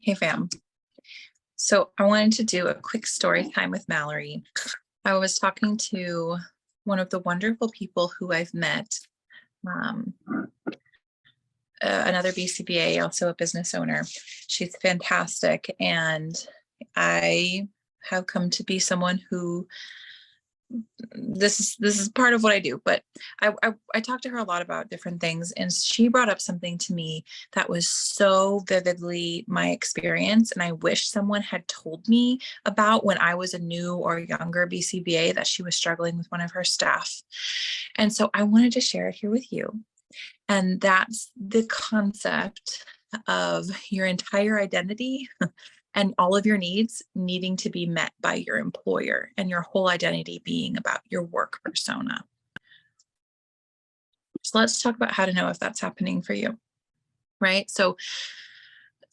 Hey fam. So I wanted to do a quick story time with Mallory. I was talking to one of the wonderful people who I've met, um, another BCBA, also a business owner. She's fantastic. And I have come to be someone who this is part of what I do, but I talked to her a lot about different things, and she brought up something to me that was so vividly my experience, and I wish someone had told me about when I was a new or younger BCBA, that she was struggling with one of her staff. And so I wanted to share it here with you. And that's the concept of your entire identity and all of your needs needing to be met by your employer, and your whole identity being about your work persona. So let's talk about how to know if that's happening for you, right? So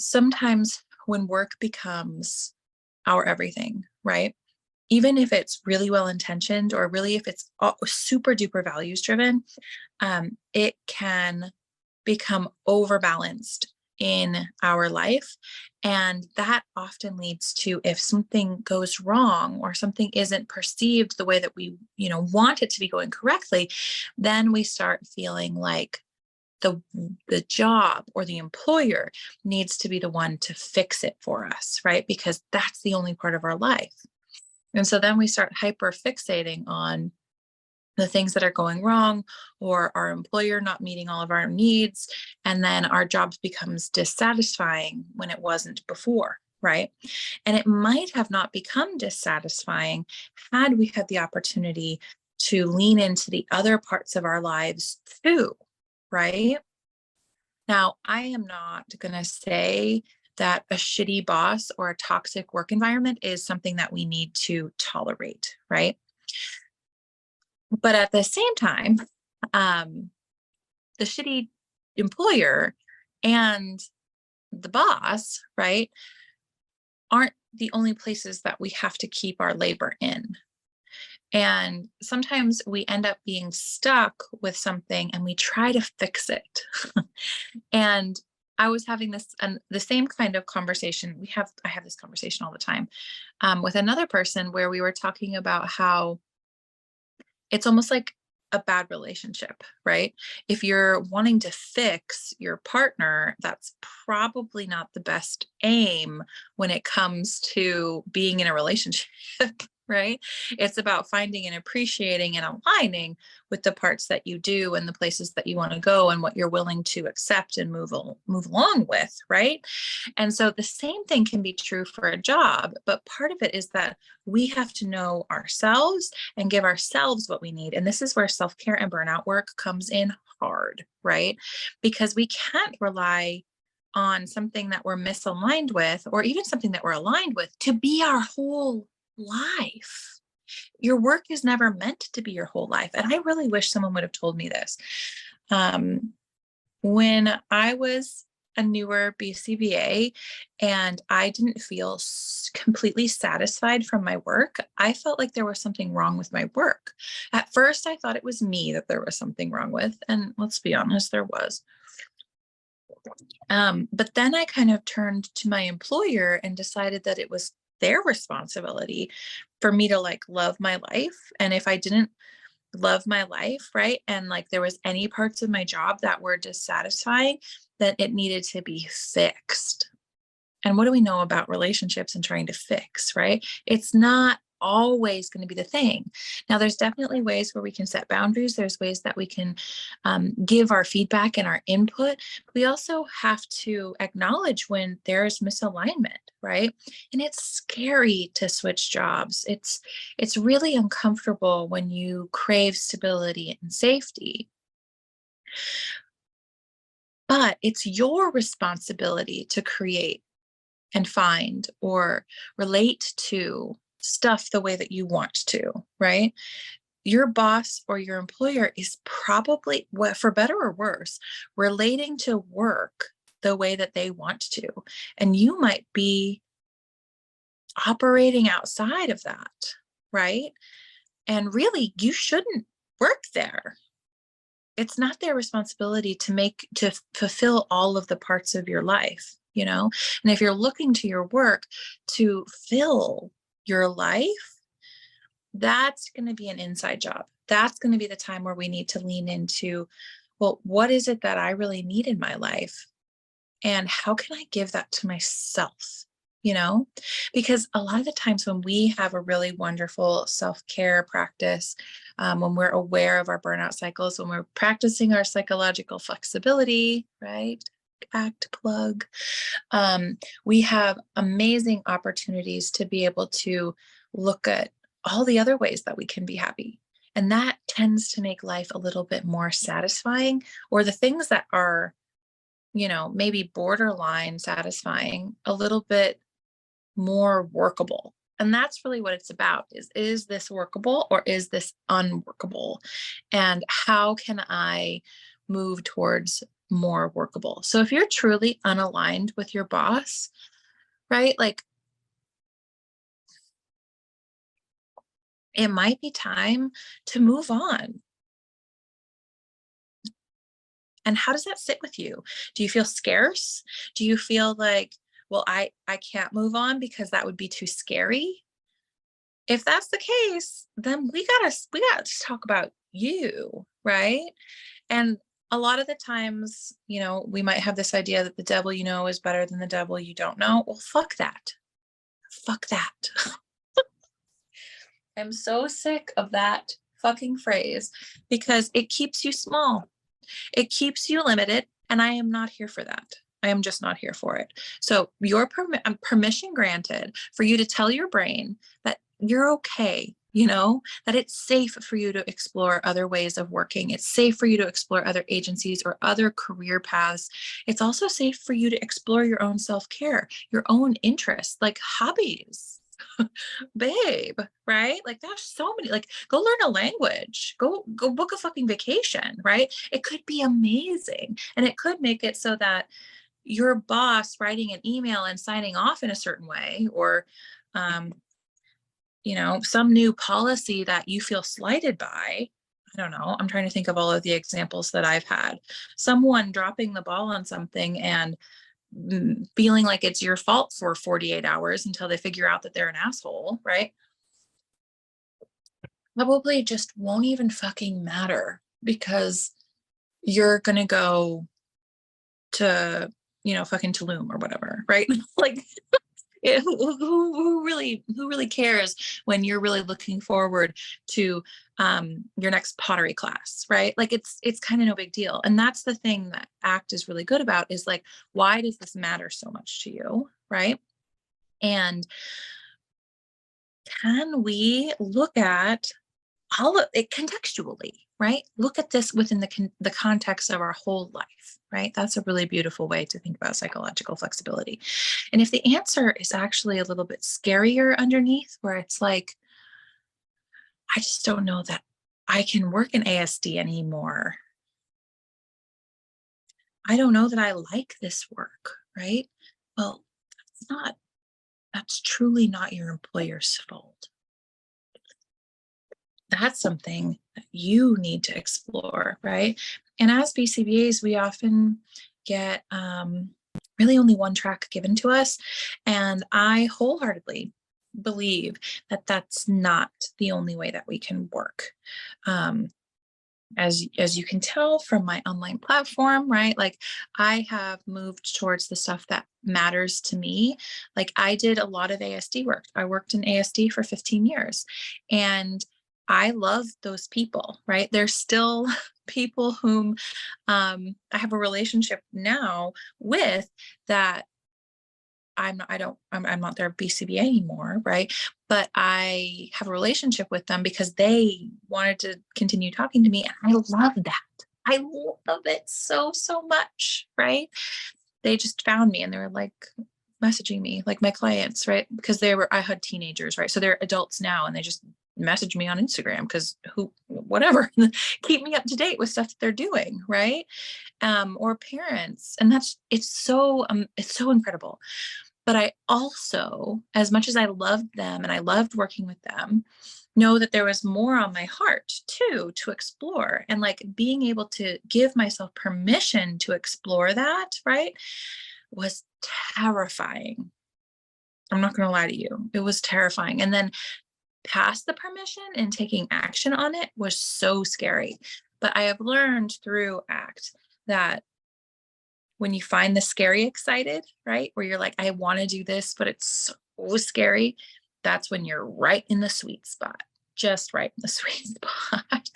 sometimes when work becomes our everything, right? Even if it's really well intentioned, or really if it's super duper values driven, it can become overbalanced in our life. And that often leads to, if something goes wrong or something isn't perceived the way that we, want it to be going correctly, then we start feeling like the job or the employer needs to be the one to fix it for us, right? Because that's the only part of our life. And so then we start hyper fixating on the things that are going wrong, or our employer not meeting all of our needs. And then our job becomes dissatisfying when it wasn't before, right? And it might have not become dissatisfying had we had the opportunity to lean into the other parts of our lives too, right? Now, I am not going to say that a shitty boss or a toxic work environment is something that we need to tolerate, right? But at the same time, the shitty employer and the boss, right, aren't the only places that we have to keep our labor in. And sometimes we end up being stuck with something and we try to fix it. And I was having this and the same kind of conversation. I have this conversation all the time with another person, where we were talking about how it's almost like a bad relationship, right? If you're wanting to fix your partner, that's probably not the best aim when it comes to being in a relationship, right? It's about finding and appreciating and aligning with the parts that you do and the places that you want to go and what you're willing to accept and move along with, right? And so the same thing can be true for a job, but part of it is that we have to know ourselves and give ourselves what we need. And this is where self-care and burnout work comes in hard, right? Because we can't rely on something that we're misaligned with, or even something that we're aligned with, to be our whole life. Your work is never meant to be your whole life. And I really wish someone would have told me this. When I was a newer BCBA and I didn't feel completely satisfied from my work, I felt like there was something wrong with my work. At first, I thought it was me that there was something wrong with. And let's be honest, there was. But then I kind of turned to my employer and decided that it was their responsibility for me to love my life. And if I didn't love my life, right, and there was any parts of my job that were dissatisfying, then it needed to be fixed. And what do we know about relationships and trying to fix, right? It's not always going to be the thing. Now, there's definitely ways where we can set boundaries. There's ways that we can give our feedback and our input. We also have to acknowledge when there's misalignment, right? And it's scary to switch jobs. It's really uncomfortable when you crave stability and safety. But it's your responsibility to create and find or relate to stuff the way that you want to, right? Your boss or your employer is probably, for better or worse, relating to work the way that they want to. And you might be operating outside of that, right? And really, you shouldn't work there. it's not their responsibility to fulfill all of the parts of your life, you know? And if you're looking to your work to fill your life, that's going to be an inside job. That's going to be the time where we need to lean into, well, what is it that I really need in my life? And how can I give that to myself? You know, because a lot of the times when we have a really wonderful self-care practice, when we're aware of our burnout cycles, when we're practicing our psychological flexibility, right? Act plug. We have amazing opportunities to be able to look at all the other ways that we can be happy. And that tends to make life a little bit more satisfying, or the things that are, you know, maybe borderline satisfying, a little bit more workable. And that's really what it's about, is this workable or is this unworkable? And how can I move towards more workable? So if you're truly unaligned with your boss, right? Like, it might be time to move on. And how does that sit with you? Do you feel scarce? Do you feel like, well, I can't move on because that would be too scary? If that's the case, then we gotta talk about you, right? And a lot of the times, you know, we might have this idea that the devil you know is better than the devil you don't know. Well, fuck that. Fuck that. I'm so sick of that fucking phrase because it keeps you small. It keeps you limited, and I am not here for that. I am just not here for it. So your permission granted for you to tell your brain that you're okay, you know, that it's safe for you to explore other ways of working. It's safe for you to explore other agencies or other career paths. It's also safe for you to explore your own self-care, your own interests, like hobbies. Babe, right? Like there's so many, like go learn a language, go book a fucking vacation, right? It could be amazing. And it could make it so that your boss writing an email and signing off in a certain way, or um, you know, some new policy that you feel slighted by. I don't know. I'm trying to think of all of the examples that I've had. Someone dropping the ball on something and feeling like it's your fault for 48 hours until they figure out that they're an asshole, right? Probably just won't even fucking matter because you're going to go to, you know, fucking Tulum or whatever, right? Like, who really cares when you're really looking forward to your next pottery class, right? Like it's kind of no big deal. And that's the thing that ACT is really good about, is like, why does this matter so much to you, right? And can we look at all of it contextually, right? Look at this within the context of our whole life, right? That's a really beautiful way to think about psychological flexibility. And if the answer is actually a little bit scarier underneath, where it's like, I just don't know that I can work in ASD anymore. I don't know that I like this work, right? Well, that's truly not your employer's fault. That's something that you need to explore, right? And as BCBAs, we often get really only one track given to us. And I wholeheartedly believe that that's not the only way that we can work. As you can tell from my online platform, right? Like I have moved towards the stuff that matters to me. Like I did a lot of ASD work. I worked in ASD for 15 years, and I love those people, right? They're still people whom I have a relationship now with, that I'm not their BCBA anymore, right? But I have a relationship with them because they wanted to continue talking to me, and I love that. I love it so, so much, right? They just found me and they were like messaging me, like my clients, right? Because I had teenagers, right? So they're adults now, and they just message me on Instagram because whatever, keep me up to date with stuff that they're doing, right? Or parents. And it's so incredible. But I also, as much as I loved them and I loved working with them, know that there was more on my heart too to explore, and like being able to give myself permission to explore that, right, was terrifying. I'm not going to lie to you. It was terrifying. And then past the permission and taking action on it was so scary. But I have learned through ACT that when you find the scary excited, right, where you're like, I want to do this, but it's so scary, that's when you're right in the sweet spot, just right in the sweet spot.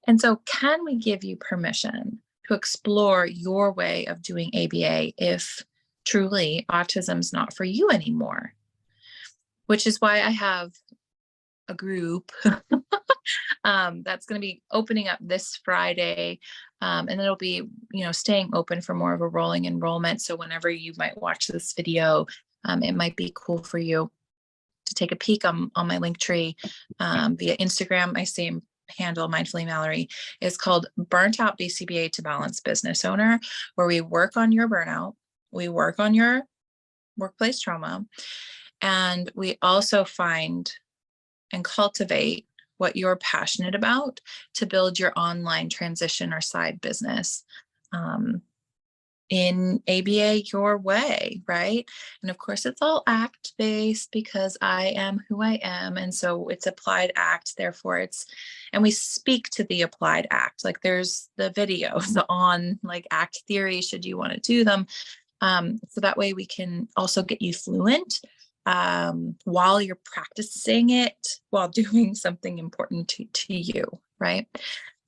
And so, can we give you permission to explore your way of doing ABA if truly autism's not for you anymore? Which is why I have a group that's going to be opening up this Friday. And it'll be, staying open for more of a rolling enrollment. So whenever you might watch this video, it might be cool for you to take a peek on my link tree via Instagram. My same handle, Mindfully Mallory, is called Burnt Out BCBA to Balance Business Owner, where we work on your burnout, we work on your workplace trauma, and we also find and cultivate what you're passionate about to build your online transition or side business in ABA your way, right? And of course, it's all ACT based because I am who I am. And so it's applied ACT, therefore and we speak to the applied ACT. Like there's the videos on like ACT theory, should you want to do them. So that way we can also get you fluent while you're practicing it, while doing something important to you, right?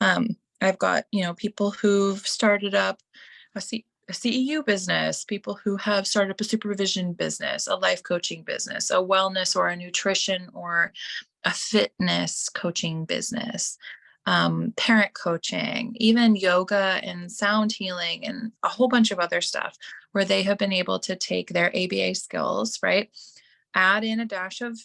I've got, people who've started up a CEU business, people who have started up a supervision business, a life coaching business, a wellness or a nutrition or a fitness coaching business, parent coaching, even yoga and sound healing, and a whole bunch of other stuff where they have been able to take their ABA skills, right? Add in a dash of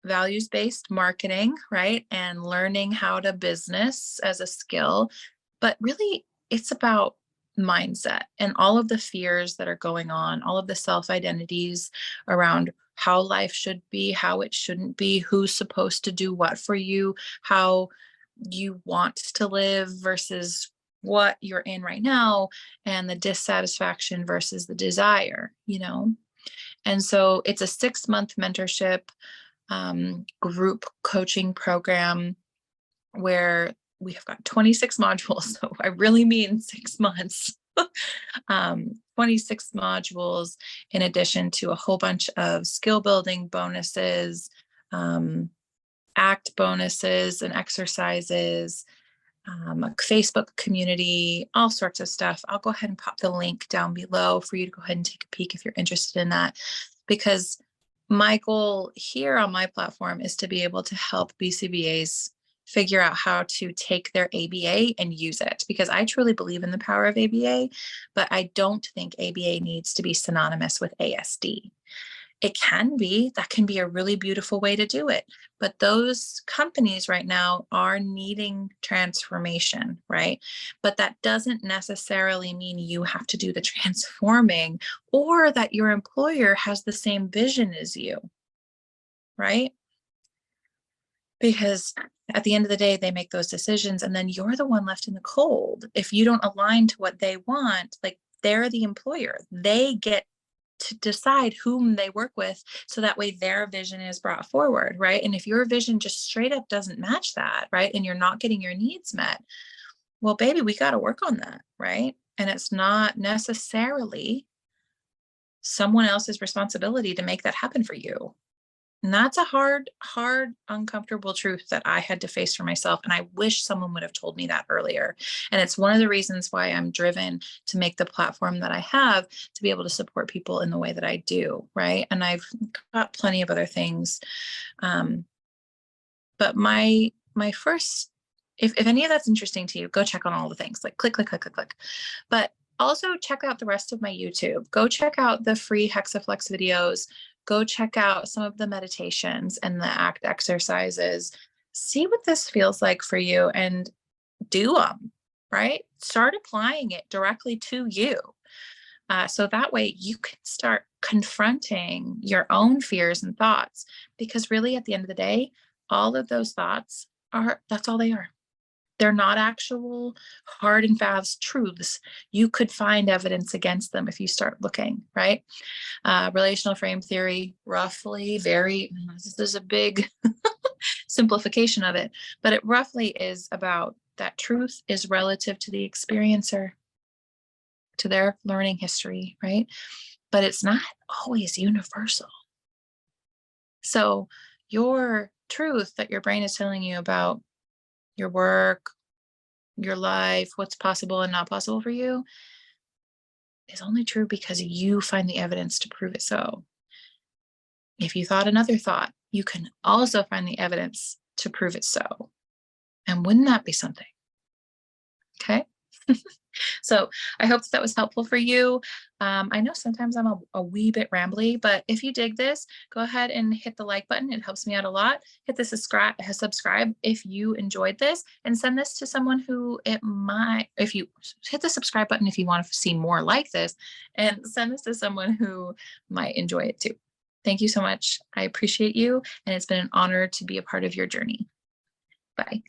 values-based marketing, right? And learning how to business as a skill. But really, it's about mindset and all of the fears that are going on, all of the self-identities around how life should be, how it shouldn't be, who's supposed to do what for you, how you want to live versus what you're in right now, and the dissatisfaction versus the desire, And so it's a 6-month mentorship group coaching program where we have got 26 modules. So I really mean 6 months. 26 modules in addition to a whole bunch of skill building bonuses, ACT bonuses and exercises, a Facebook community, all sorts of stuff. I'll go ahead and pop the link down below for you to go ahead and take a peek if you're interested in that, because my goal here on my platform is to be able to help BCBAs figure out how to take their ABA and use it, because I truly believe in the power of ABA, but I don't think ABA needs to be synonymous with ASD. It can be, that can be a really beautiful way to do it. But those companies right now are needing transformation, right? But that doesn't necessarily mean you have to do the transforming or that your employer has the same vision as you, right? Because at the end of the day, they make those decisions and then you're the one left in the cold. If you don't align to what they want, like they're the employer, they get to decide whom they work with, so that way their vision is brought forward, right? And if your vision just straight up doesn't match that, right, and you're not getting your needs met, well, baby, we got to work on that, right? And it's not necessarily someone else's responsibility to make that happen for you. And that's a hard, uncomfortable truth that I had to face for myself. And I wish someone would have told me that earlier. And it's one of the reasons why I'm driven to make the platform that I have to be able to support people in the way that I do. Right. And I've got plenty of other things. But my first, if any of that's interesting to you, go check on all the things, like click. But also check out the rest of my YouTube. Go check out the free Hexaflex videos. Go check out some of the meditations and the ACT exercises. See what this feels like for you and do them, right? Start applying it directly to you. So that way you can start confronting your own fears and thoughts, because really at the end of the day, all of those thoughts that's all they are. They're not actual hard and fast truths. You could find evidence against them if you start looking, right? Relational frame theory, roughly, this is a big simplification of it, but it roughly is about that truth is relative to the experiencer, to their learning history, right? But it's not always universal. So your truth that your brain is telling you about your work, your life, what's possible and not possible for you, is only true because you find the evidence to prove it so. If you thought another thought, you can also find the evidence to prove it so. And wouldn't that be something? Okay. So I hope that was helpful for you. I know sometimes I'm a wee bit rambly, but if you dig this, go ahead and hit the like button. It helps me out a lot. Hit the subscribe if you enjoyed this, and send this to someone who it might, if you hit the subscribe button, if you want to see more like this, and send this to someone who might enjoy it too. Thank you so much. I appreciate you. And it's been an honor to be a part of your journey. Bye.